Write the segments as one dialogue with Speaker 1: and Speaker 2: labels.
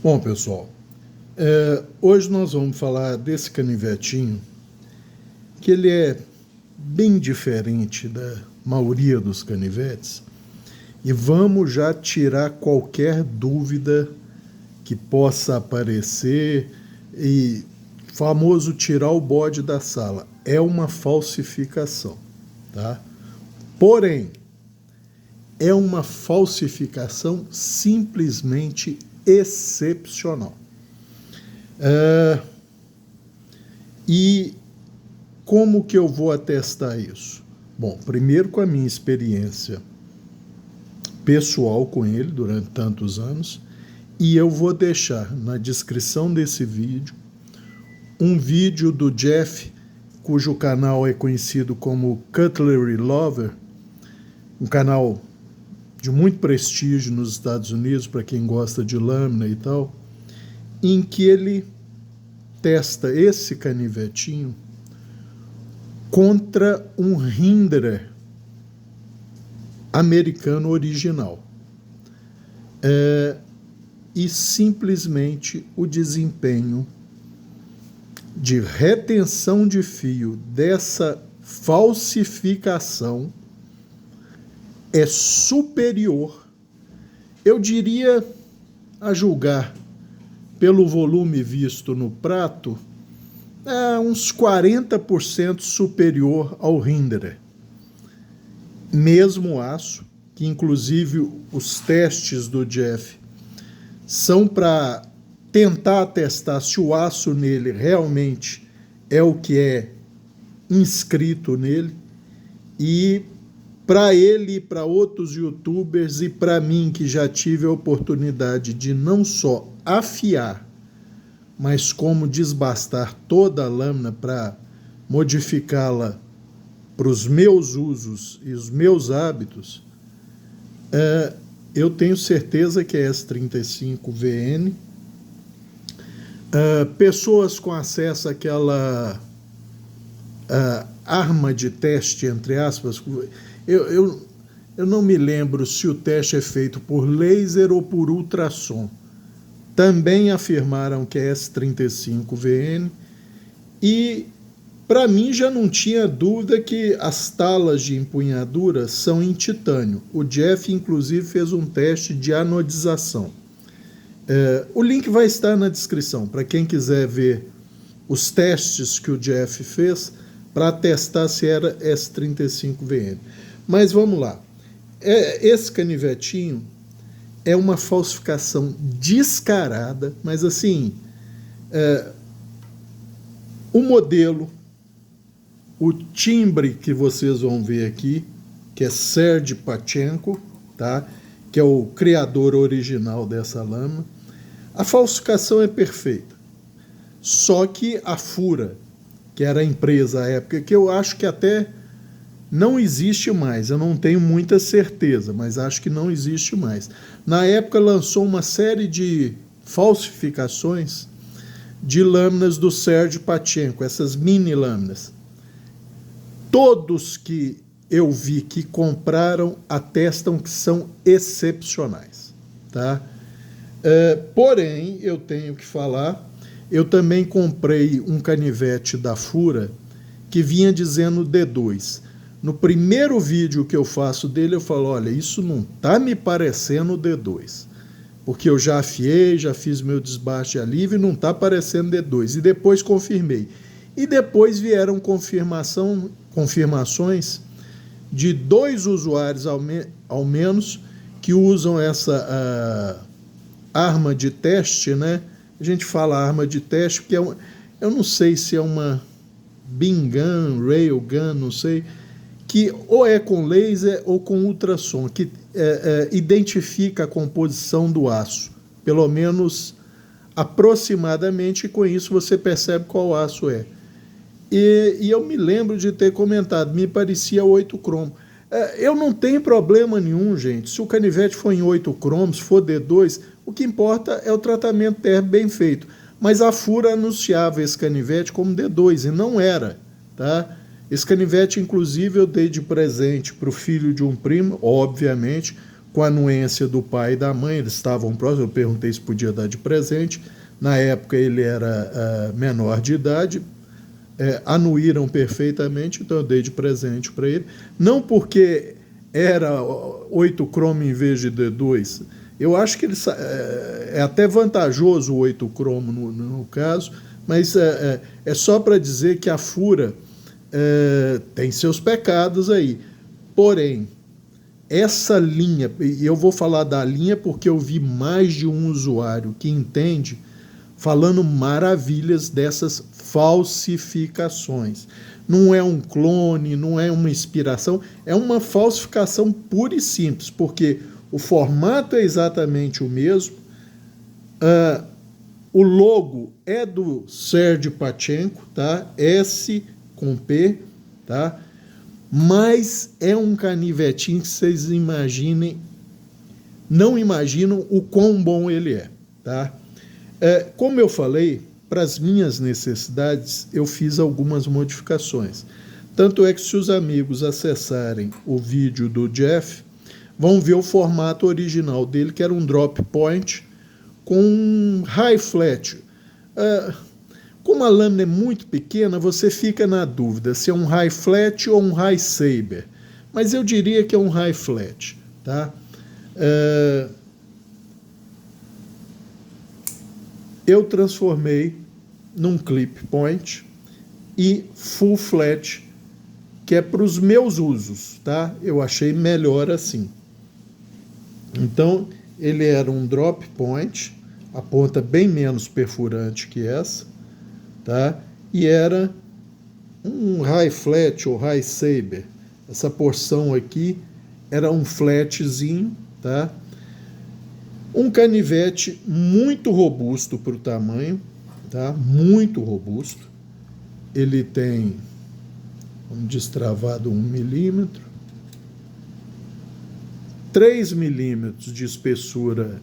Speaker 1: Bom, pessoal, hoje nós vamos falar desse canivetinho, que ele é bem diferente da maioria dos canivetes, e vamos já tirar qualquer dúvida que possa aparecer, e famoso tirar o bode da sala. É uma falsificação, tá? Porém, é uma falsificação simplesmente excepcional. E como que eu vou atestar isso? Bom, primeiro com a minha experiência pessoal com ele durante tantos anos, e eu vou deixar na descrição desse vídeo um vídeo do Jeff, cujo canal é conhecido como Cutlery Lover, um canal de muito prestígio nos Estados Unidos, para quem gosta de lâmina e tal, em que ele testa esse canivetinho contra um Hinderer americano original. E simplesmente o desempenho de retenção de fio dessa falsificação é superior, eu diria, a julgar pelo volume visto no prato, uns 40% superior ao Hinderer. Mesmo aço, que inclusive os testes do Jeff são para tentar testar se o aço nele realmente é o que é inscrito nele, e para ele e para outros youtubers e para mim, que já tive a oportunidade de não só afiar, mas como desbastar toda a lâmina para modificá-la para os meus usos e os meus hábitos, eu tenho certeza que é S35VN. Pessoas com acesso àquela arma de teste, entre aspas, eu não me lembro se o teste é feito por laser ou por ultrassom, também afirmaram que é S35VN, e para mim já não tinha dúvida que as talas de empunhadura são em titânio. O Jeff, inclusive, fez um teste de anodização. O link vai estar na descrição, para quem quiser ver os testes que o Jeff fez para testar se era S35VN. Mas vamos lá. Esse canivetinho é uma falsificação descarada, mas assim, o modelo, o timbre que vocês vão ver aqui, que é Serge Pachenko, tá? Que é o criador original dessa lâmina, a falsificação é perfeita. Só que a Fura, que era a empresa à época, que eu acho que até não existe mais, eu não tenho muita certeza, mas acho que não existe mais. Na época lançou uma série de falsificações de lâminas do Serge Pachenko, essas mini lâminas. Todos que eu vi que compraram atestam que são excepcionais, tá? Porém, eu tenho que falar, eu também comprei um canivete da Fura que vinha dizendo D2. No primeiro vídeo que eu faço dele, eu falo, olha, isso não está me parecendo D2, porque eu já afiei, já fiz meu desbaste de alívio e não está parecendo D2. E depois confirmei. E depois vieram confirmações de 2 usuários, ao menos, que usam essa arma de teste, né? A gente fala arma de teste, porque eu não sei se é uma beam gun, rail gun, não sei, que ou é com laser ou com ultrassom, que identifica a composição do aço, pelo menos aproximadamente, e com isso você percebe qual aço é. E eu me lembro de ter comentado, me parecia 8 cromo. Eu não tenho problema nenhum, gente, se o canivete for em 8 cromos, for D2, o que importa é o tratamento térmico bem feito. Mas a Fura anunciava esse canivete como D2, e não era, tá? Esse canivete, inclusive, eu dei de presente para o filho de um primo, obviamente, com a anuência do pai e da mãe, eles estavam próximos, eu perguntei se podia dar de presente, na época ele era menor de idade, anuíram perfeitamente, então eu dei de presente para ele, não porque era 8 cromo em vez de D2, eu acho que é até vantajoso o 8 cromo no caso, mas é só para dizer que a Fura tem seus pecados aí. Porém, essa linha, e eu vou falar da linha porque eu vi mais de um usuário que entende falando maravilhas dessas falsificações. Não é um clone, não é uma inspiração, é uma falsificação pura e simples, porque o formato é exatamente o mesmo, o logo é do Serge Pachenko, tá? S com P, tá? Mas é um canivetinho que vocês imaginem, não imaginam o quão bom ele é, tá? Como eu falei, para as minhas necessidades, eu fiz algumas modificações. Tanto é que se os amigos acessarem o vídeo do Jeff, vão ver o formato original dele, que era um drop point com um high flat. Como a lâmina é muito pequena, você fica na dúvida se é um high flat ou um high saber. Mas eu diria que é um high flat, tá? Eu transformei num clip point e full flat, que é para os meus usos, tá? Eu achei melhor assim. Então, ele era um drop point, a ponta bem menos perfurante que essa, tá? E era um high flat ou high saber. Essa porção aqui era um flatzinho, tá? Um canivete muito robusto para o tamanho, tá? Muito robusto. Ele tem um destravado 1 milímetro, 3 milímetros de espessura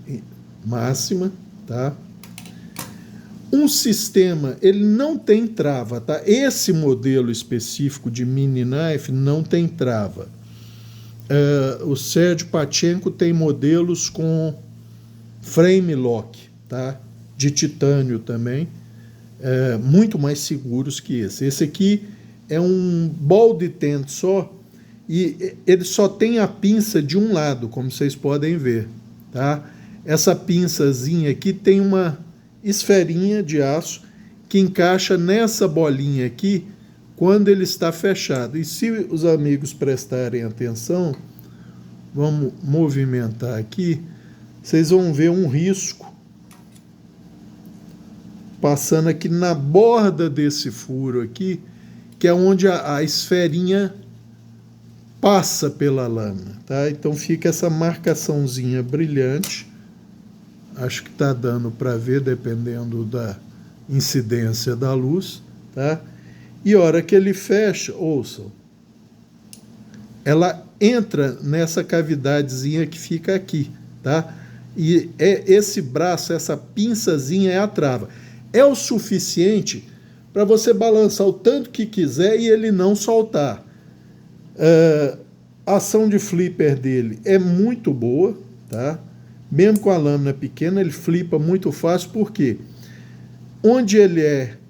Speaker 1: máxima, tá? Um sistema, ele não tem trava, tá? Esse modelo específico de mini knife não tem trava. O Serge Pachenko tem modelos com frame lock, tá? De titânio também, muito mais seguros que esse. Esse aqui é um ball de tent só, e ele só tem a pinça de um lado, como vocês podem ver, tá? Essa pinçazinha aqui tem uma esferinha de aço que encaixa nessa bolinha aqui quando ele está fechado. E se os amigos prestarem atenção, vamos movimentar aqui, vocês vão ver um risco passando aqui na borda desse furo aqui, que é onde a esferinha passa pela lâmina, tá? Então fica essa marcaçãozinha brilhante. Acho que está dando para ver, dependendo da incidência da luz, tá? E a hora que ele fecha, ouçam, ela entra nessa cavidadezinha que fica aqui, tá? E esse braço, essa pinçazinha é a trava. É o suficiente para você balançar o tanto que quiser e ele não soltar. A ação de flipper dele é muito boa, tá? Mesmo com a lâmina pequena, ele flipa muito fácil, porque onde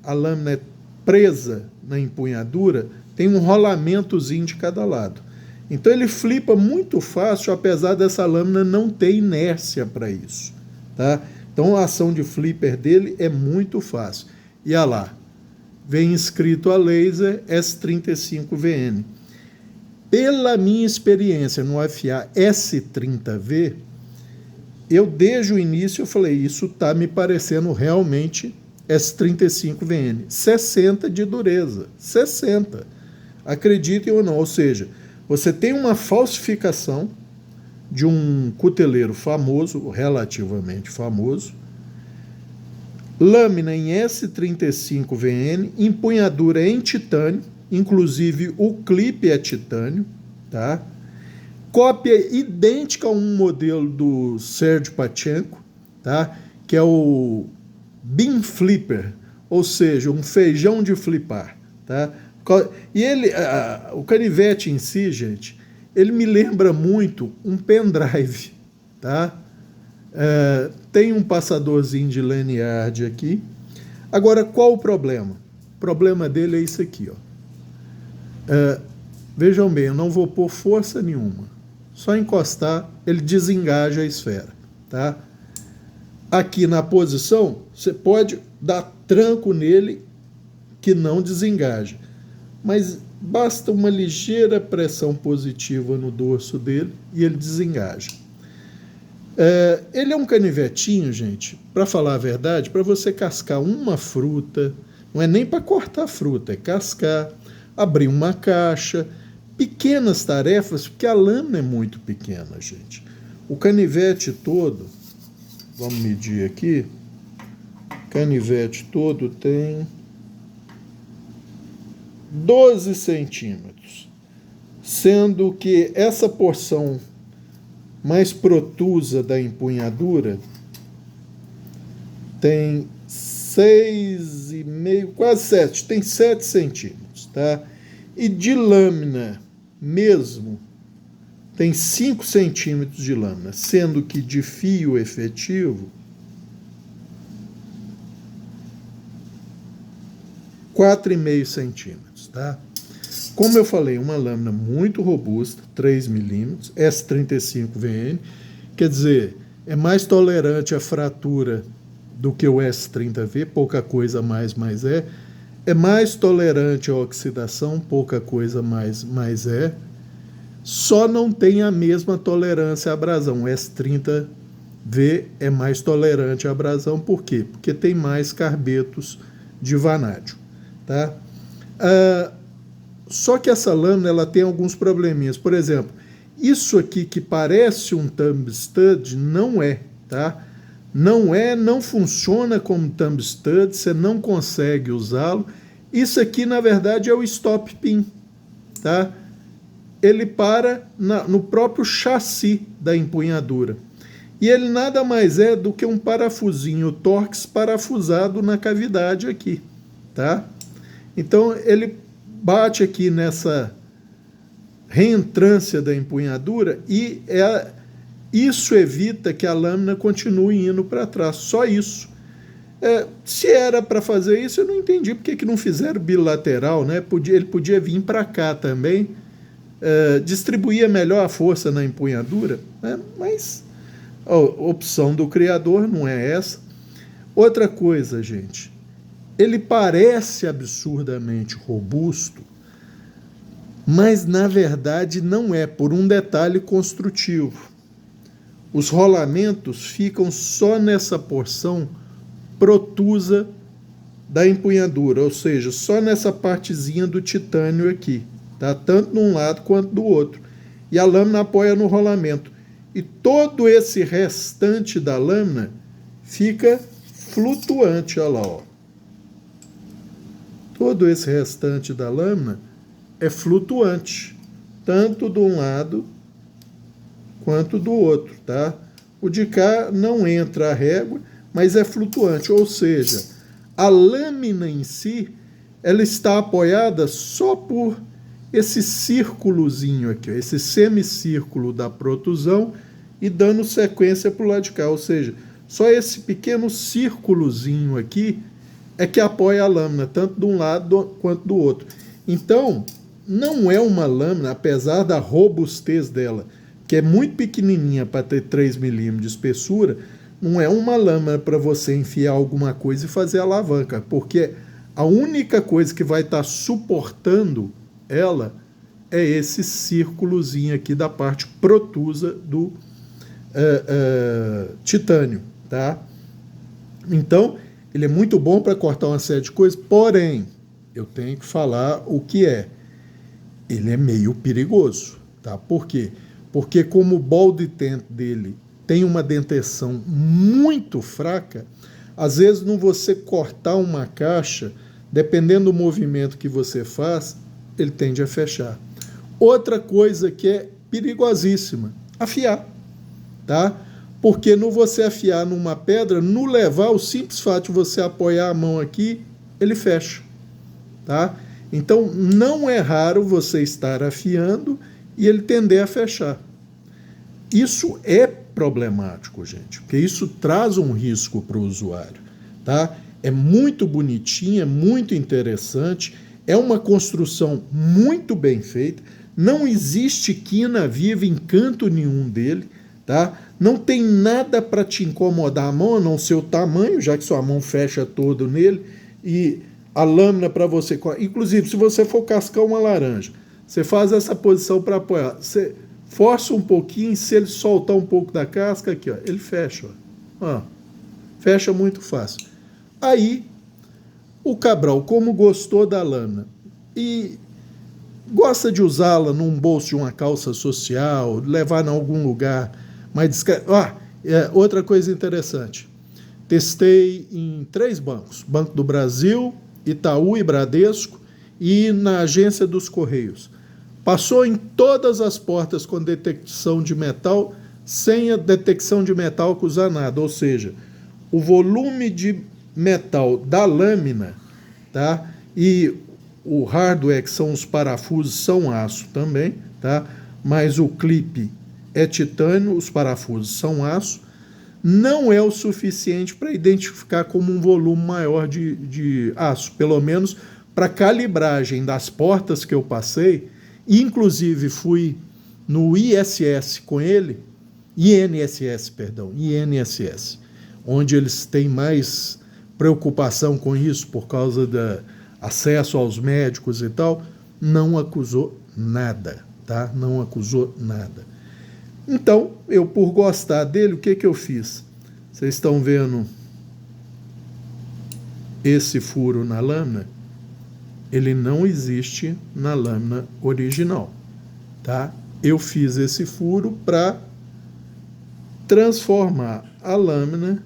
Speaker 1: a lâmina é presa na empunhadura, tem um rolamentozinho de cada lado. Então ele flipa muito fácil, apesar dessa lâmina não ter inércia para isso, tá? Então a ação de flipper dele é muito fácil. E olha lá, vem escrito a laser S35VN. Pela minha experiência no FA S30V, eu desde o início eu falei, isso está me parecendo realmente S35VN. 60 de dureza, 60. Acreditem ou não, ou seja, você tem uma falsificação de um cuteleiro famoso, relativamente famoso, lâmina em S35VN, empunhadura em titânio, inclusive o clipe é titânio, tá? Cópia idêntica a um modelo do Serge Pachenko, tá? Que é o Bean Flipper, ou seja, um feijão de flipar, tá? E o canivete em si, gente, ele me lembra muito um pendrive, tá? Tem um passadorzinho de lanyard aqui. Agora, qual o problema? O problema dele é isso aqui, ó. Vejam bem, eu não vou pôr força nenhuma. Só encostar, ele desengaja a esfera, tá? Aqui na posição, você pode dar tranco nele que não desengaja. Mas basta uma ligeira pressão positiva no dorso dele e ele desengaja. Ele é um canivetinho, gente, para falar a verdade, para você cascar uma fruta, não é nem para cortar a fruta, é cascar, abrir uma caixa, pequenas tarefas, porque a lâmina é muito pequena, gente. O canivete todo, vamos medir aqui, o canivete todo tem 12 centímetros, sendo que essa porção mais protusa da empunhadura tem 6,5, quase 7, tem 7 centímetros, tá? E de lâmina mesmo tem 5 centímetros de lâmina, sendo que de fio efetivo 4,5 centímetros, tá? Como eu falei, uma lâmina muito robusta, 3 milímetros, S35VN, quer dizer, é mais tolerante à fratura do que o S30V, pouca coisa mais é mais tolerante à oxidação, pouca coisa mais é, só não tem a mesma tolerância à abrasão. O S30V é mais tolerante à abrasão, por quê? Porque tem mais carbetos de vanádio, tá? Só que essa lâmina ela tem alguns probleminhas. Por exemplo, isso aqui que parece um thumb stud não é, tá? Não funciona como thumb stud, você não consegue usá-lo. Isso aqui, na verdade, é o stop pin, tá? Ele para no próprio chassi da empunhadura. E ele nada mais é do que um parafusinho Torx parafusado na cavidade aqui, tá? Então, ele bate aqui nessa reentrância da empunhadura e isso evita que a lâmina continue indo para trás, só isso. Se era para fazer isso, eu não entendi por que não fizeram bilateral, né? Ele podia vir para cá também, distribuía melhor a força na empunhadura, né? Mas a opção do criador não é essa. Outra coisa, gente, ele parece absurdamente robusto, mas na verdade não é, por um detalhe construtivo. Os rolamentos ficam só nessa porção protusa da empunhadura, ou seja, só nessa partezinha do titânio aqui, tá? Tanto de um lado quanto do outro. E a lâmina apoia no rolamento. E todo esse restante da lâmina fica flutuante, olha lá, ó. Todo esse restante da lâmina é flutuante, tanto de um lado quanto do outro, tá? O de cá não entra a régua, mas é flutuante, ou seja, a lâmina em si, ela está apoiada só por esse círculozinho aqui, ó, esse semicírculo da protusão e dando sequência para o lado de cá, ou seja, só esse pequeno círculozinho aqui é que apoia a lâmina, tanto de um lado quanto do outro. Então, não é uma lâmina, apesar da robustez dela, que é muito pequenininha para ter 3 milímetros de espessura, não é uma lâmina para você enfiar alguma coisa e fazer alavanca, porque a única coisa que vai estar suportando ela é esse círculozinho aqui da parte protusa do titânio, tá? Então, ele é muito bom para cortar uma série de coisas, porém, eu tenho que falar o que é. Ele é meio perigoso, tá? Por quê? Porque como o ball de tent dele tem uma dentação muito fraca, às vezes, no você cortar uma caixa, dependendo do movimento que você faz, ele tende a fechar. Outra coisa que é perigosíssima, afiar, tá? Porque no você afiar numa pedra, no levar, o simples fato de você apoiar a mão aqui, ele fecha, tá? Então, não é raro você estar afiando e ele tender a fechar. Isso é problemático, gente, porque isso traz um risco para o usuário, tá? É muito bonitinho, é muito interessante, é uma construção muito bem feita, não existe quina viva em canto nenhum dele, tá? Não tem nada para te incomodar a mão, a não ser o tamanho, já que sua mão fecha todo nele, e a lâmina para você... Inclusive, se você for cascar uma laranja, você faz essa posição para apoiar, você força um pouquinho, se ele soltar um pouco da casca, aqui, ó, ele fecha, ó. Fecha muito fácil. Aí, o Cabral, como gostou da lâmina e gosta de usá-la num bolso de uma calça social, levar em algum lugar mais discreto. Outra coisa interessante. Testei em 3 bancos. Banco do Brasil, Itaú e Bradesco e na agência dos Correios. Passou em todas as portas com detecção de metal, sem a detecção de metal acusar nada. Ou seja, o volume de metal da lâmina, tá? E o hardware, que são os parafusos, são aço também, tá? Mas o clipe é titânio, os parafusos são aço, não é o suficiente para identificar como um volume maior de aço, pelo menos para calibragem das portas que eu passei. Inclusive fui no INSS com ele, INSS, onde eles têm mais preocupação com isso por causa do acesso aos médicos e tal, não acusou nada, tá? Não acusou nada. Então, eu por gostar dele, o que eu fiz? Vocês estão vendo esse furo na lâmina? Ele não existe na lâmina original, tá? Eu fiz esse furo para transformar a lâmina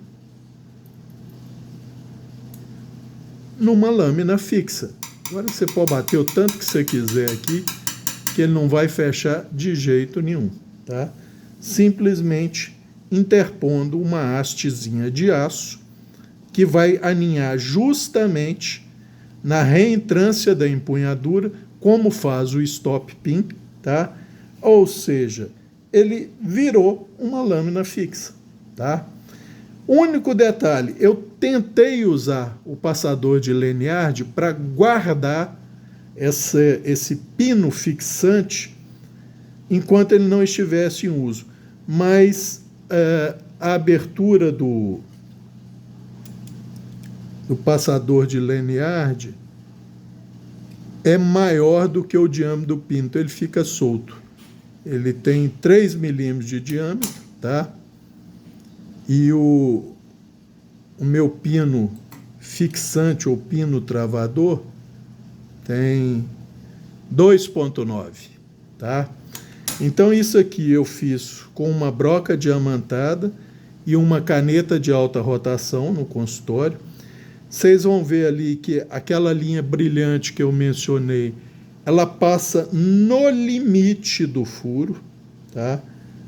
Speaker 1: numa lâmina fixa. Agora você pode bater o tanto que você quiser aqui, que ele não vai fechar de jeito nenhum, tá? Simplesmente interpondo uma hastezinha de aço que vai aninhar justamente na reentrância da empunhadura, como faz o stop pin, tá? Ou seja, ele virou uma lâmina fixa, tá? Único detalhe, eu tentei usar o passador de lanyard para guardar esse pino fixante enquanto ele não estivesse em uso, mas a abertura do passador de lanyard é maior do que o diâmetro do pino, então ele fica solto. Ele tem 3 milímetros de diâmetro, tá? E o meu pino fixante ou pino travador tem 2,9, tá? Então isso aqui eu fiz com uma broca diamantada e uma caneta de alta rotação no consultório. Vocês vão ver ali que aquela linha brilhante que eu mencionei, ela passa no limite do furo, tá?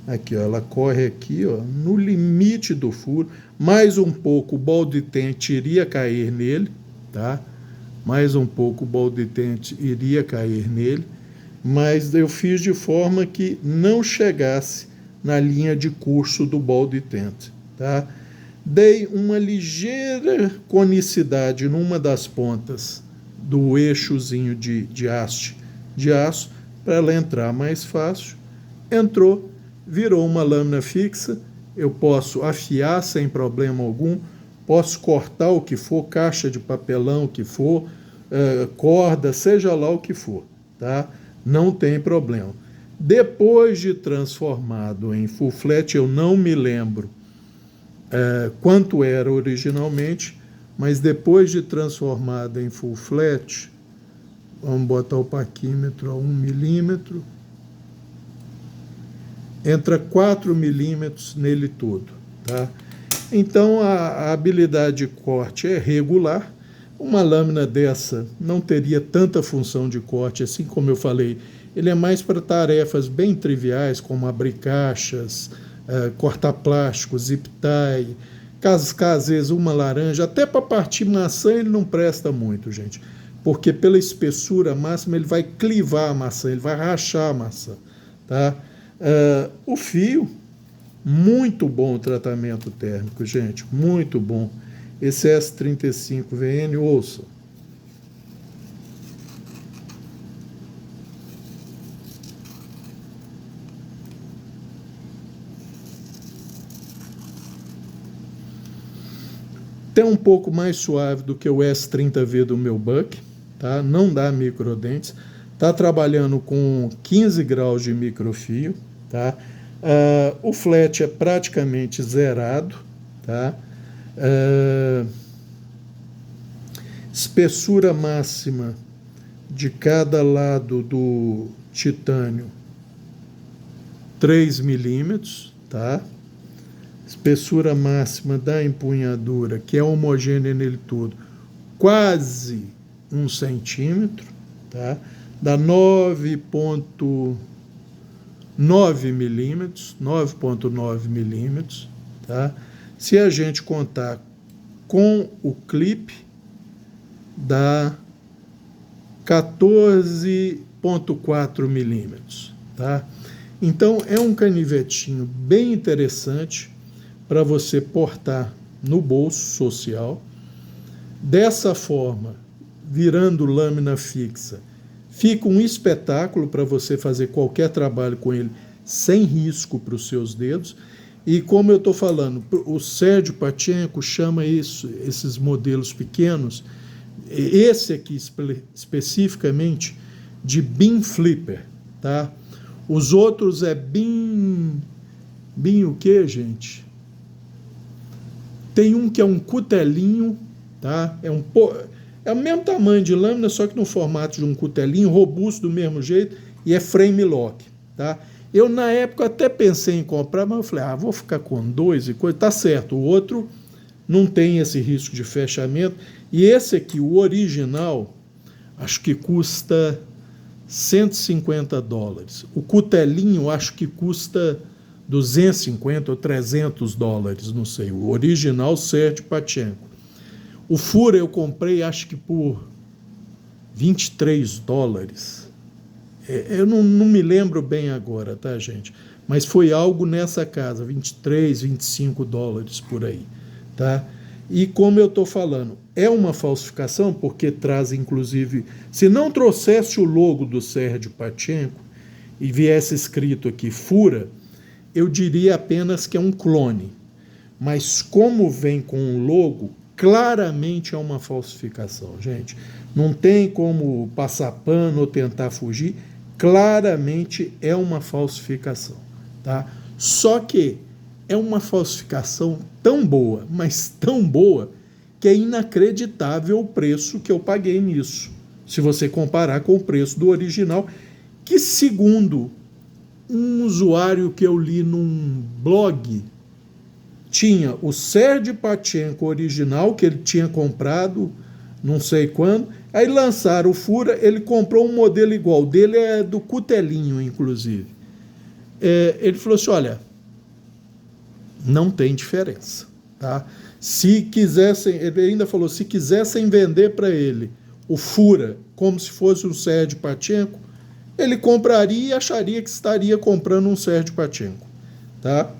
Speaker 1: Aqui, ó, ela corre aqui, ó, no limite do furo. Mais um pouco o balde tente iria cair nele, tá? Mais um pouco o balde tente iria cair nele, mas eu fiz de forma que não chegasse na linha de curso do balde tente, tá? Dei uma ligeira conicidade numa das pontas do eixozinho de haste de aço para ela entrar mais fácil. Entrou, virou uma lâmina fixa, eu posso afiar sem problema algum, posso cortar o que for, caixa de papelão, o que for, corda, seja lá o que for, tá? Não tem problema. Depois de transformado em full flat, eu não me lembro quanto era originalmente, mas depois de transformado em full flat, vamos botar o paquímetro a 1 milímetro, entra 4 milímetros nele todo, tá? Então a habilidade de corte é regular. Uma lâmina dessa não teria tanta função de corte, assim como eu falei, ele é mais para tarefas bem triviais, como abrir caixas, cortar plástico, zip tie, cascar às vezes uma laranja, até para partir maçã ele não presta muito, gente, porque pela espessura máxima ele vai clivar a maçã, ele vai rachar a maçã, tá? O fio Muito bom o tratamento térmico, gente, muito bom. Esse S35VN, ouça. Até um pouco mais suave do que o S30V do meu Buck, tá? Não dá microdentes. Está trabalhando com 15 graus de microfio, tá? O flat é praticamente zerado, tá? Espessura máxima de cada lado do titânio 3 milímetros, tá? Espessura máxima da empunhadura, que é homogênea nele tudo, quase 1 centímetro, tá? Dá 9,9 milímetros, 9,9 milímetros, tá? Se a gente contar com o clipe, dá 14,4 milímetros, tá? Então, é um canivetinho bem interessante para você portar no bolso social. Dessa forma, virando lâmina fixa, fica um espetáculo para você fazer qualquer trabalho com ele sem risco para os seus dedos. E como eu estou falando, o Sérgio Pachenko chama esses modelos pequenos, esse aqui especificamente, de bean flipper, tá? Os outros é bean o quê, gente? Tem um que é um cutelinho, tá? É o mesmo tamanho de lâmina, só que no formato de um cutelinho, robusto do mesmo jeito, e é frame lock, tá? Eu, na época, até pensei em comprar, mas eu falei, vou ficar com 2 e coisa. Tá certo, o outro não tem esse risco de fechamento. E esse aqui, o original, acho que custa $150. O cutelinho, acho que custa 250 ou $300, não sei. O original Sérgio Pachenko. O furo eu comprei, acho que por $23. Eu não me lembro bem agora, tá, gente? Mas foi algo nessa casa, $23, $25 por aí, tá? E como eu estou falando, é uma falsificação, porque traz, inclusive, se não trouxesse o logo do Sérgio Pachenko e viesse escrito aqui fura, eu diria apenas que é um clone. Mas como vem com um logo, claramente é uma falsificação, gente. Não tem como passar pano ou tentar fugir. Claramente é uma falsificação, tá? Só que é uma falsificação tão boa, mas tão boa, que é inacreditável o preço que eu paguei nisso. Se você comparar com o preço do original, que segundo um usuário que eu li num blog, tinha o Sérgio Pachenko original, que ele tinha comprado não sei quando, aí lançaram o fura, ele comprou um modelo igual, dele é do cutelinho, inclusive. Ele falou assim, olha, não tem diferença, tá? Se quisessem, ele ainda falou, se quisessem vender para ele o fura como se fosse um Sérgio Pachenko, ele compraria e acharia que estaria comprando um Sérgio Pachenko, tá?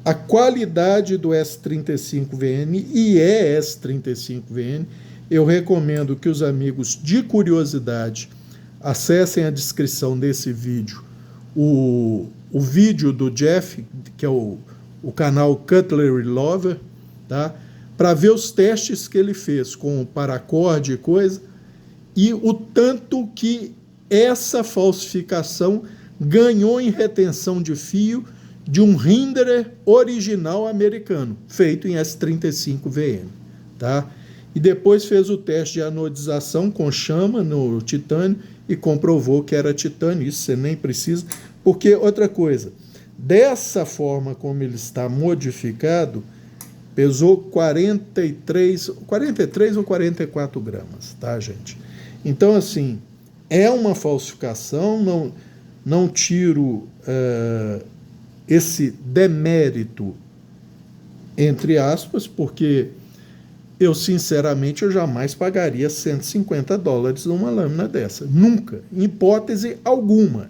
Speaker 1: A qualidade do S35VN, e é S35VN, eu recomendo que os amigos de curiosidade acessem a descrição desse vídeo, o vídeo do Jeff, que é o canal Cutlery Lover, tá? Para ver os testes que ele fez com o paracorde e coisa, e o tanto que essa falsificação ganhou em retenção de fio de um Hinderer original americano, feito em S35VN, tá? E depois fez o teste de anodização com chama no titânio e comprovou que era titânio. Isso você nem precisa, porque outra coisa, dessa forma como ele está modificado, pesou 43 ou 44 gramas, tá, gente? Então, assim, é uma falsificação, não tiro esse demérito, entre aspas, porque eu, sinceramente, eu jamais pagaria $150 numa lâmina dessa. Nunca, em hipótese alguma,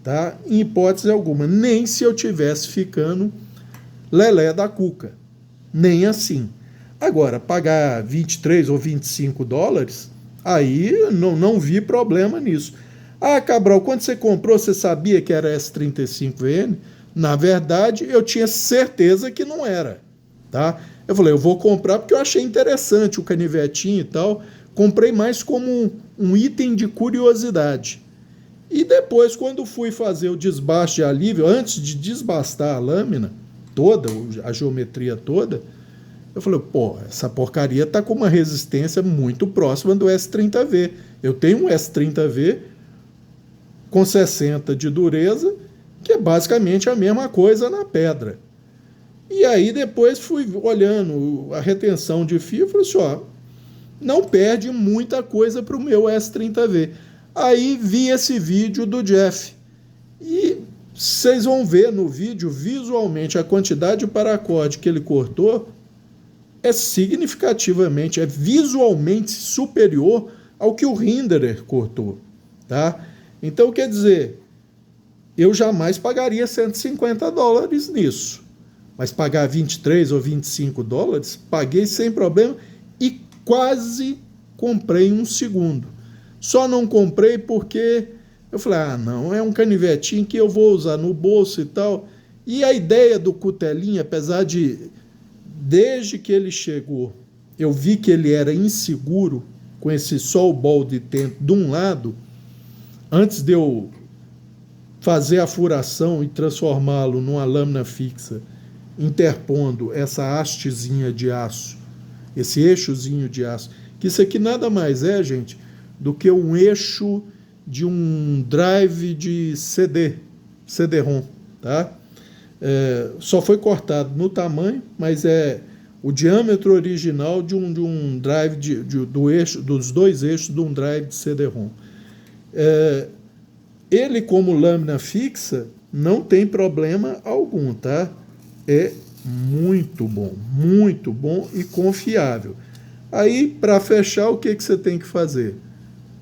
Speaker 1: tá? Em hipótese alguma, nem se eu tivesse ficando lelé da cuca, nem assim. Agora, pagar 23 ou 25 dólares, aí não vi problema nisso. Ah, Cabral, quando você comprou, você sabia que era S35VN? Na verdade, eu tinha certeza que não era, tá? Eu falei, eu vou comprar porque eu achei interessante o canivetinho e tal. Comprei mais como um item de curiosidade. E depois, quando fui fazer o desbaste de alívio, antes de desbastar a lâmina toda, a geometria toda, eu falei, pô, essa porcaria tá com uma resistência muito próxima do S30V. Eu tenho um S30V com 60 de dureza, que é basicamente a mesma coisa na pedra. E aí depois fui olhando a retenção de fio e falei assim, ó, não perde muita coisa para o meu S30V. Aí vi esse vídeo do Jeff. E vocês vão ver no vídeo, visualmente, a quantidade de paracorde que ele cortou é significativamente, é visualmente superior ao que o Hinderer cortou, tá? Então, quer dizer, eu jamais pagaria 150 dólares nisso. Mas pagar 23 ou 25 dólares, paguei sem problema e quase comprei um segundo. Só não comprei porque eu falei, ah, não, é um canivetinho que eu vou usar no bolso e tal. E a ideia do cutelinho, apesar de, desde que ele chegou, eu vi que ele era inseguro, com esse só o ball de tempo de um lado, antes de eu fazer a furação e transformá-lo numa lâmina fixa, interpondo essa hastezinha de aço, esse eixozinho de aço, que isso aqui nada mais é, gente, do que um eixo de um drive de CD-ROM, tá? Só foi cortado no tamanho, mas é o diâmetro original de um drive dos dois eixos de um drive de CD-ROM. Ele, como lâmina fixa, não tem problema algum, tá? É muito bom e confiável. Aí, para fechar, o que você tem que fazer?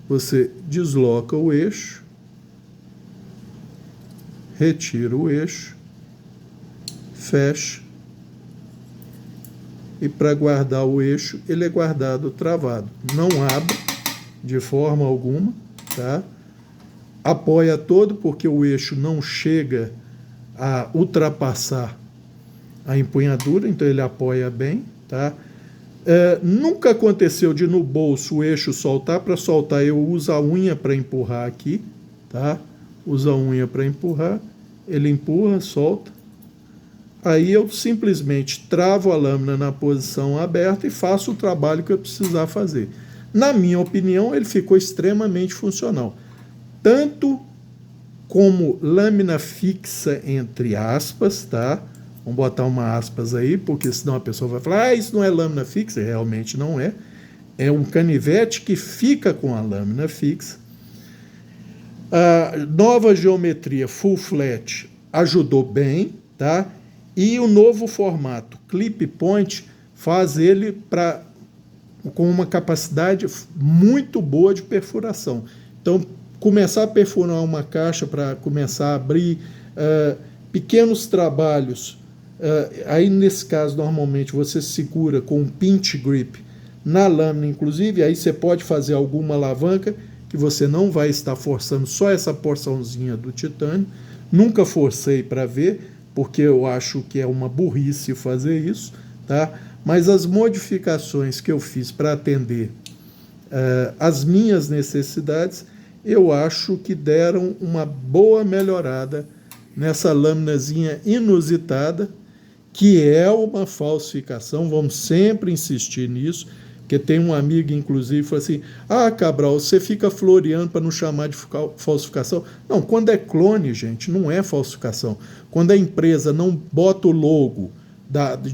Speaker 1: Você desloca o eixo, retira o eixo, fecha, e para guardar o eixo, ele é guardado travado. Não abre de forma alguma, tá? Apoia todo, porque o eixo não chega a ultrapassar a empunhadura, então ele apoia bem, tá? Nunca aconteceu de no bolso o eixo soltar. Para soltar eu uso a unha para empurrar aqui, tá? Uso a unha para empurrar, ele empurra, solta. Aí eu simplesmente travo a lâmina na posição aberta e faço o trabalho que eu precisar fazer. Na minha opinião, ele ficou extremamente funcional. Tanto como lâmina fixa, entre aspas, tá? Vamos botar uma aspas aí, porque senão a pessoa vai falar, isso não é lâmina fixa. Realmente não é. É um canivete que fica com a lâmina fixa. A nova geometria full flat ajudou bem, tá? E o novo formato clip point faz ele com uma capacidade muito boa de perfuração. Então, começar a perfurar uma caixa para começar a abrir pequenos trabalhos. Aí, nesse caso, normalmente você segura com um pinch grip na lâmina, inclusive, aí você pode fazer alguma alavanca que você não vai estar forçando só essa porçãozinha do titânio. Nunca forcei para ver, porque eu acho que é uma burrice fazer isso, tá? Mas as modificações que eu fiz para atender as minhas necessidades, eu acho que deram uma boa melhorada nessa lâminazinha inusitada, que é uma falsificação. Vamos sempre insistir nisso, porque tem um amigo, inclusive, que falou assim, Cabral, você fica floreando para não chamar de falsificação. Não, quando é clone, gente, não é falsificação. Quando a empresa não bota o logo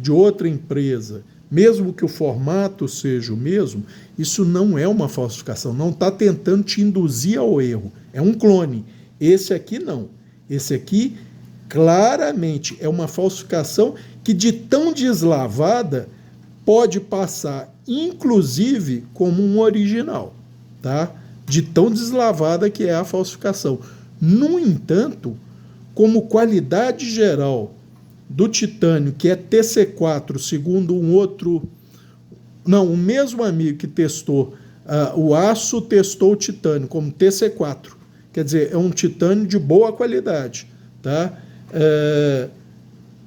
Speaker 1: de outra empresa, mesmo que o formato seja o mesmo, isso não é uma falsificação, não está tentando te induzir ao erro, é um clone. Esse aqui não. Esse aqui, claramente, é uma falsificação que, de tão deslavada, pode passar, inclusive, como um original, tá? De tão deslavada que é a falsificação. No entanto, como qualidade geral do titânio, que é TC4, segundo um outro... Não, o mesmo amigo que testou o aço testou o titânio como TC4. Quer dizer, é um titânio de boa qualidade. Tá?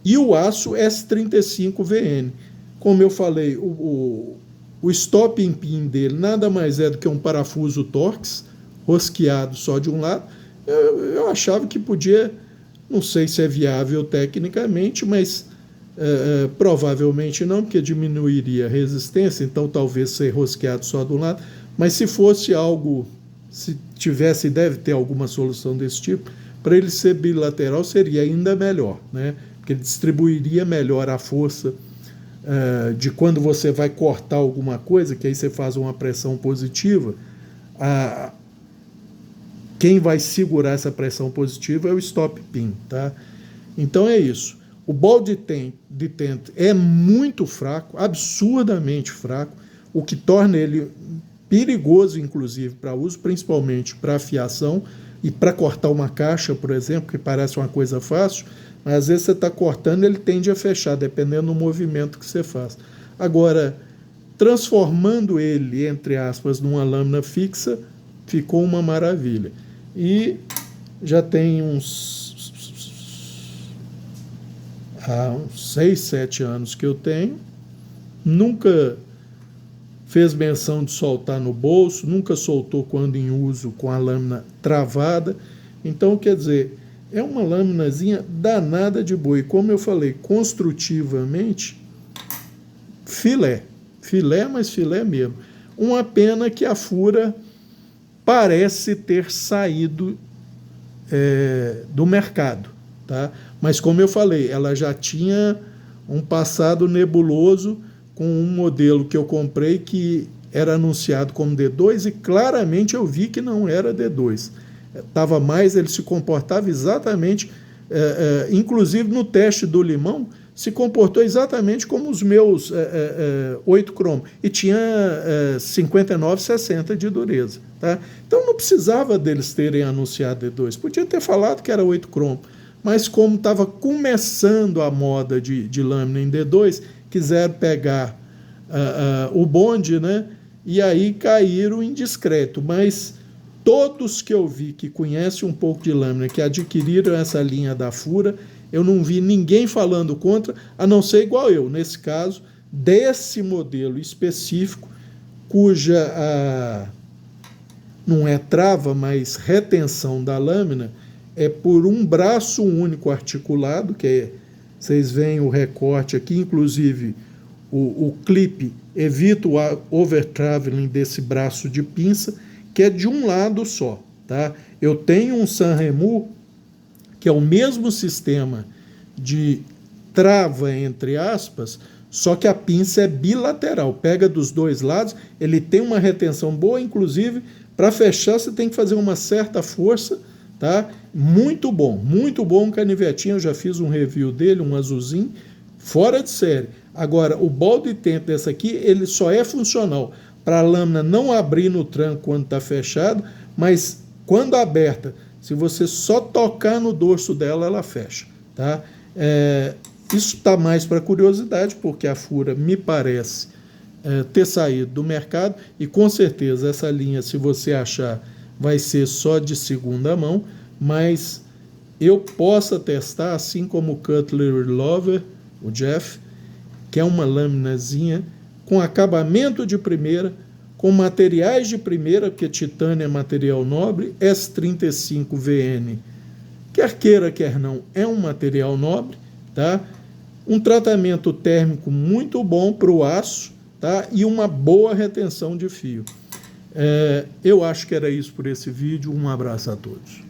Speaker 1: E o aço S35VN. Como eu falei, o stopping pin dele nada mais é do que um parafuso Torx, rosqueado só de um lado. Eu achava que podia, não sei se é viável tecnicamente, mas provavelmente não, porque diminuiria a resistência, então talvez ser rosqueado só de um lado. Mas se fosse algo, se tivesse, deve ter alguma solução desse tipo, para ele ser bilateral seria ainda melhor, né? Porque ele distribuiria melhor a força de quando você vai cortar alguma coisa, que aí você faz uma pressão positiva, quem vai segurar essa pressão positiva é o stop pin, tá? Então é isso. O ball de tent é muito fraco, absurdamente fraco, o que torna ele perigoso, inclusive, para uso, principalmente para afiação e para cortar uma caixa, por exemplo, que parece uma coisa fácil, mas às vezes você está cortando, ele tende a fechar, dependendo do movimento que você faz. Agora, transformando ele, entre aspas, numa lâmina fixa, ficou uma maravilha. E já tem uns 6, 7 anos que eu tenho, nunca fez menção de soltar no bolso, nunca soltou quando em uso com a lâmina travada. Então, quer dizer, é uma lâminazinha danada de boa. E como eu falei, construtivamente, filé, mas filé mesmo. Uma pena que a fura parece ter saído do mercado, tá? Mas como eu falei, ela já tinha um passado nebuloso com um modelo que eu comprei que era anunciado como D2 e claramente eu vi que não era D2. Tava mais, ele se comportava exatamente, inclusive no teste do limão, se comportou exatamente como os meus 8 cromo. E tinha 59, 60 de dureza. Tá? Então não precisava deles terem anunciado D2. Podia ter falado que era 8 cromo. Mas como estava começando a moda de lâmina em D2, quiseram pegar o bonde, né? E aí caíram indiscreto. Mas todos que eu vi que conhecem um pouco de lâmina, que adquiriram essa linha da Fura, eu não vi ninguém falando contra, a não ser igual eu, nesse caso, desse modelo específico, cuja não é trava, mas retenção da lâmina é por um braço único articulado, que vocês veem o recorte aqui, inclusive o clipe evita o over-traveling desse braço de pinça, que é de um lado só. Tá? Eu tenho um Sanremo, que é o mesmo sistema de trava, entre aspas, só que a pinça é bilateral, pega dos dois lados, ele tem uma retenção boa, inclusive, para fechar você tem que fazer uma certa força, tá? Muito bom um canivetinho, eu já fiz um review dele, um azulzinho, fora de série. Agora, o ball de tent dessa aqui, ele só é funcional para a lâmina não abrir no tranco quando está fechado, mas quando aberta, se você só tocar no dorso dela, ela fecha. Tá? Isso está mais para curiosidade, porque a Fura me parece ter saído do mercado, e com certeza essa linha, se você achar, vai ser só de segunda mão, mas eu posso testar, assim como o Cutlery Lover, o Jeff, que é uma laminazinha com acabamento de primeira, com materiais de primeira, porque titânio é material nobre, S35VN, quer queira, quer não, é um material nobre, tá? Um tratamento térmico muito bom para o aço, tá? E uma boa retenção de fio. Eu acho que era isso por esse vídeo. Um abraço a todos.